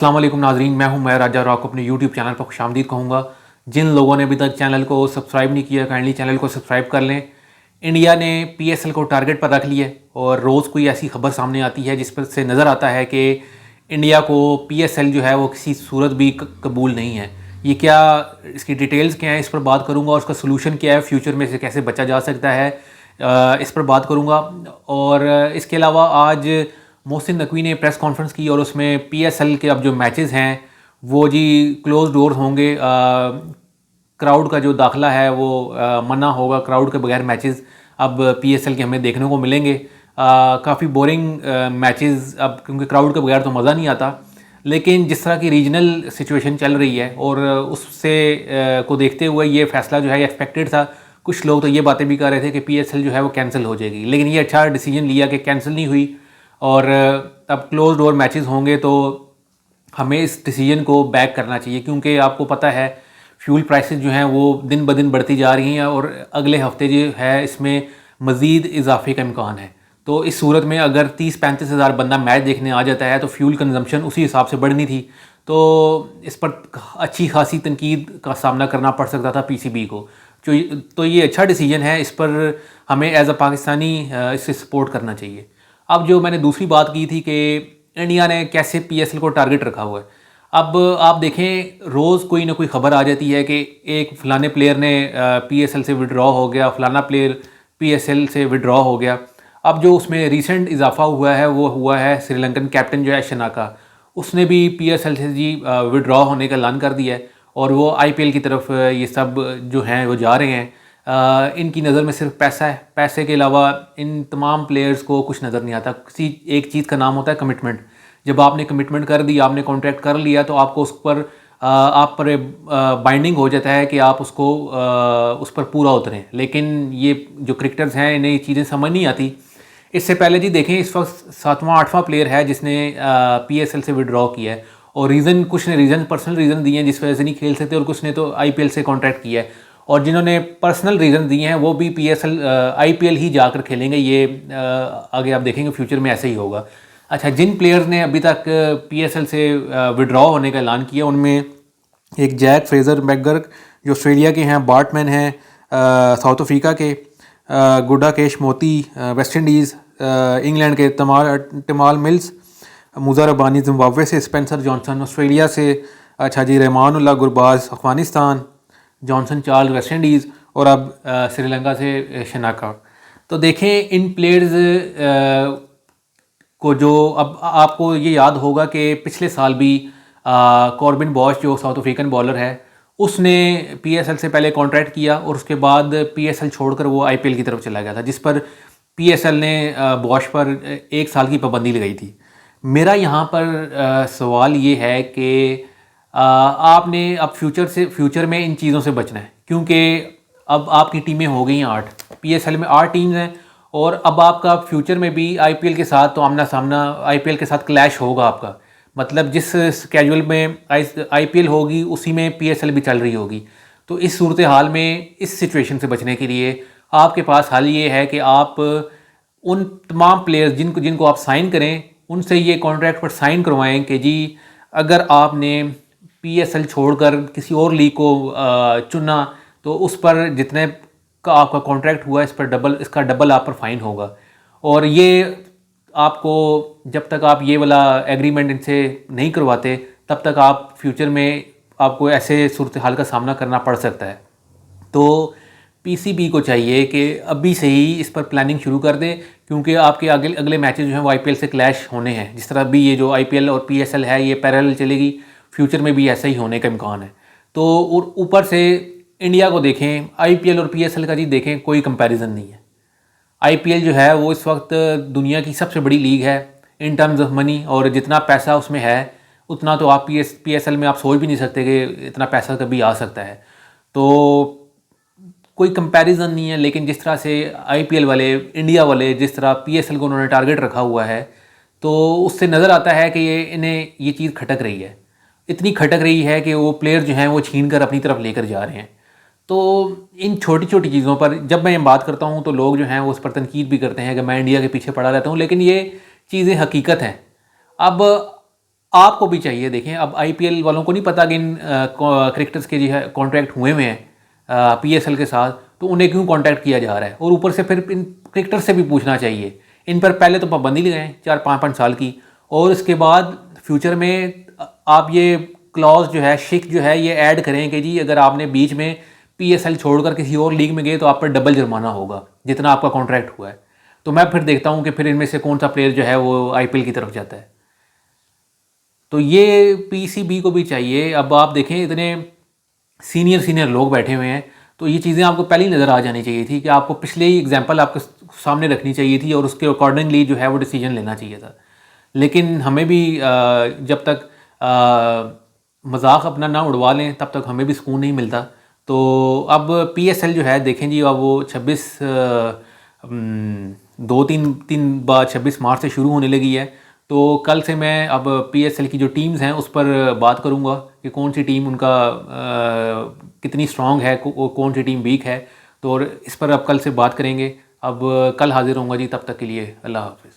अस्सलाम वालेकुम नाजरीन, मैं हूं मैं राजा और आपको अपने यूट्यूब चैनल पर खुशामदीद कहूँगा। जिन लोगों ने अभी तक चैनल को सब्सक्राइब नहीं किया, काइंडली चैनल को सब्सक्राइब कर लें। इंडिया ने पीएसएल को टारगेट पर रख लिया और रोज़ कोई ऐसी खबर सामने आती है जिस पर से नज़र आता है कि इंडिया को पीएसएल जो है वो किसी सूरत भी कबूल नहीं है। ये क्या, इसकी डिटेल्स क्या हैं, इस पर बात करूँगा। और उसका सोल्यूशन क्या है, फ्यूचर में से कैसे बचा जा सकता है, इस पर बात करूँगा। और इसके अलावा आज मोहसिन नकवी ने प्रेस कॉन्फ्रेंस की और उसमें पीएसएल के अब जो मैचेस हैं वो जी क्लोज डोर होंगे। क्राउड का जो दाखिला है वो मना होगा। क्राउड के बगैर मैचेस अब पीएसएल के हमें देखने को मिलेंगे। काफ़ी बोरिंग मैचेस अब, क्योंकि क्राउड के बगैर तो मज़ा नहीं आता। लेकिन जिस तरह की रीजनल सिचुएशन चल रही है और उससे को देखते हुए ये फैसला जो है एक्सपेक्टेड था। कुछ लोग तो ये बातें भी कर रहे थे कि पीएसएल जो है वो कैंसिल हो जाएगी, लेकिन ये अच्छा डिसीजन लिया कि कैंसिल नहीं हुई और अब क्लोज डोर मैचेस होंगे। तो हमें इस डिसीजन को बैक करना चाहिए, क्योंकि आपको पता है फ्यूल प्राइसेस जो हैं वो दिन ब दिन बढ़ती जा रही हैं और अगले हफ्ते जो है इसमें मज़ीद इजाफे का इम्कान है। तो इस सूरत में अगर 30-35 हज़ार बंदा मैच देखने आ जाता है तो फ्यूल कंजम्पशन उसी हिसाब से बढ़नी थी। तो इस पर अच्छी खासी तनकीद का सामना करना पड़ सकता था पीसीबी को। तो ये अच्छा डिसीजन है, इस पर हमें एज अ पाकिस्तानी इसे सपोर्ट करना चाहिए। अब जो मैंने दूसरी बात की थी कि इंडिया ने कैसे पीएसएल को टारगेट रखा हुआ है। अब आप देखें, रोज़ कोई ना कोई ख़बर आ जाती है कि एक फ़लाने प्लेयर ने पीएसएल से विड्रॉ हो गया, फ़लाना प्लेयर पीएसएल से विड्रॉ हो गया। अब जो उसमें रिसेंट इजाफा हुआ है वो हुआ है श्रीलंकन कैप्टन जो है शनाका, उसने भी पीएसएल से जी विड्रॉ होने का ऐलान कर दिया है और वो आईपीएल की तरफ ये सब जो हैं वो जा रहे हैं। इनकी नज़र में सिर्फ पैसा है, पैसे के अलावा इन तमाम प्लेयर्स को कुछ नज़र नहीं आता। किसी एक चीज़ का नाम होता है कमिटमेंट। जब आपने कमिटमेंट कर दी, आपने कॉन्ट्रैक्ट कर लिया, तो आपको उस पर आप पर बाइंडिंग हो जाता है कि आप उसको उस पर पूरा उतरें। लेकिन ये जो क्रिकेटर्स हैं इन्हें ये चीज़ें समझ नहीं आती। इससे पहले जी देखें, इस वक्त 7वां-8वां प्लेयर है जिसने पीएसएल से विड्रॉ किया है और रीज़न, कुछ ने रीज़न पर्सनल रीज़न दिए हैं जिस वजह से नहीं खेल सकते और कुछ ने तो आईपीएल से कॉन्ट्रैक्ट किया है। और जिन्होंने पर्सनल रीज़न दिए हैं वो भी पीएसएल आईपीएल ही जाकर खेलेंगे। ये आगे आप देखेंगे फ्यूचर में ऐसे ही होगा। अच्छा, जिन प्लेयर्स ने अभी तक पीएसएल से विड्रॉ होने का ऐलान किया उनमें एक जैक फ्रेज़र मैकगर्क जो ऑस्ट्रेलिया के हैं, बार्टमैन हैं साउथ अफ्रीका के, गुडाकेश मोती वेस्ट इंडीज़, इंग्लैंड के Tymal Mills, Muzarabani Zimbabwe से, स्पेंसर जॉनसन ऑस्ट्रेलिया से, अच्छा जी Rahmanullah Gurbaz Afghanistan, Johnson Charles West Indies और अब श्रीलंका से शनाका। तो देखें इन प्लेयर्स को जो अब आपको ये याद होगा कि पिछले साल भी कॉर्बिन बॉश जो साउथ अफ्रीकन बॉलर है उसने पीएसएल से पहले कॉन्ट्रैक्ट किया और उसके बाद पीएसएल छोड़कर वो आईपीएल की तरफ चला गया था, जिस पर पीएसएल ने बॉश पर 1 साल की पाबंदी लगाई थी। मेरा यहाँ पर सवाल ये है कि आपने अब फ्यूचर में इन चीज़ों से बचना है, क्योंकि अब आपकी टीमें हो गई हैं 8, पीएसएल में 8 टीम्स हैं और अब आपका फ्यूचर में भी आईपीएल के साथ तो आमना सामना आईपीएल के साथ क्लैश होगा आपका। मतलब जिस स्केड्यूल में आईपीएल होगी उसी में पीएसएल भी चल रही होगी। तो इस सूरत हाल में, इस सिचुएशन से बचने के लिए आपके पास हल ये है कि आप उन तमाम प्लेयर्स जिनको आप साइन करें उनसे ये कॉन्ट्रैक्ट पर साइन करवाएं कि जी अगर आपने पीएसएल छोड़कर किसी और लीग को चुना तो उस पर जितने का आपका कॉन्ट्रैक्ट हुआ इसका डबल आप पर फाइन होगा। और ये आपको, जब तक आप ये वाला एग्रीमेंट इनसे नहीं करवाते तब तक आप फ्यूचर में आपको ऐसे सूरत हाल का सामना करना पड़ सकता है। तो पीसीबी को चाहिए कि अभी से ही इस पर प्लानिंग शुरू कर दे, क्योंकि आपके अगले मैचेस जो हैं वो आईपीएल से क्लैश होने हैं। जिस तरह भी ये जो आईपीएल और पीएसएल है ये पैरेलल चलेगी, फ्यूचर में भी ऐसा ही होने का इम्कान है। तो ऊपर से इंडिया को देखें, आईपीएल और पीएसएल का जी देखें, कोई कंपैरिजन नहीं है। आईपीएल जो है वो इस वक्त दुनिया की सबसे बड़ी लीग है इन टर्म्स ऑफ मनी, और जितना पैसा उसमें है उतना तो आप पीएसएल में आप सोच भी नहीं सकते कि इतना पैसा कभी आ सकता है। तो कोई कंपैरिजन नहीं है। लेकिन जिस तरह से आईपीएल वाले, इंडिया वाले, जिस तरह पीएसएल को उन्होंने टारगेट रखा हुआ है, तो उससे नज़र आता है कि इन्हें ये चीज़ खटक रही है। इतनी खटक रही है कि वो प्लेयर जो हैं वो छीन कर अपनी तरफ लेकर जा रहे हैं। तो इन छोटी छोटी चीज़ों पर जब मैं बात करता हूँ तो लोग जो हैं वो उस पर तनकीद भी करते हैं कि मैं इंडिया के पीछे पड़ा रहता हूँ, लेकिन ये चीज़ें हकीकत हैं। अब आपको भी चाहिए। देखें, अब आईपीएल वालों को नहीं पता कि इन क्रिकेटर्स के जो है कॉन्ट्रैक्ट हुए हुए हैं पीएसएल के साथ, तो उन्हें क्यों कॉन्टैक्ट किया जा रहा है। और ऊपर से फिर इन क्रिकेटर्स से भी पूछना चाहिए। इन पर पहले तो पाबंदी लगाएं 4-5 साल की, और उसके बाद फ्यूचर में आप ये क्लॉज जो है, शिक जो है, ये ऐड करें कि जी अगर आपने बीच में पीएसएल छोड़कर किसी और लीग में गए तो आप पर डबल जुर्माना होगा जितना आपका कॉन्ट्रैक्ट हुआ है। तो मैं फिर देखता हूँ कि फिर इनमें से कौन सा प्लेयर जो है वो आईपीएल की तरफ जाता है। तो ये पीसीबी को भी चाहिए। अब आप देखें, इतने सीनियर सीनियर लोग बैठे हुए हैं, तो ये चीज़ें आपको पहले ही नज़र आ जानी चाहिए थी कि आपको पिछले ही एग्जांपल आपके सामने रखनी चाहिए थी और उसके अकॉर्डिंगली जो है वो डिसीजन लेना चाहिए था। लेकिन हमें भी जब तक मजाक अपना ना उड़वा लें तब तक हमें भी सुकून नहीं मिलता। तो अब पीएसएल जो है देखें जी, अब वो 26 मार्च से शुरू होने लगी है। तो कल से मैं अब पीएसएल की जो टीम्स हैं उस पर बात करूंगा कि कौन सी टीम उनका कितनी स्ट्रांग है, कौन सी टीम वीक है। तो इस पर अब कल से बात करेंगे। अब कल हाजिर होऊंगा जी, तब तक के लिए अल्लाह हाफ़िज़।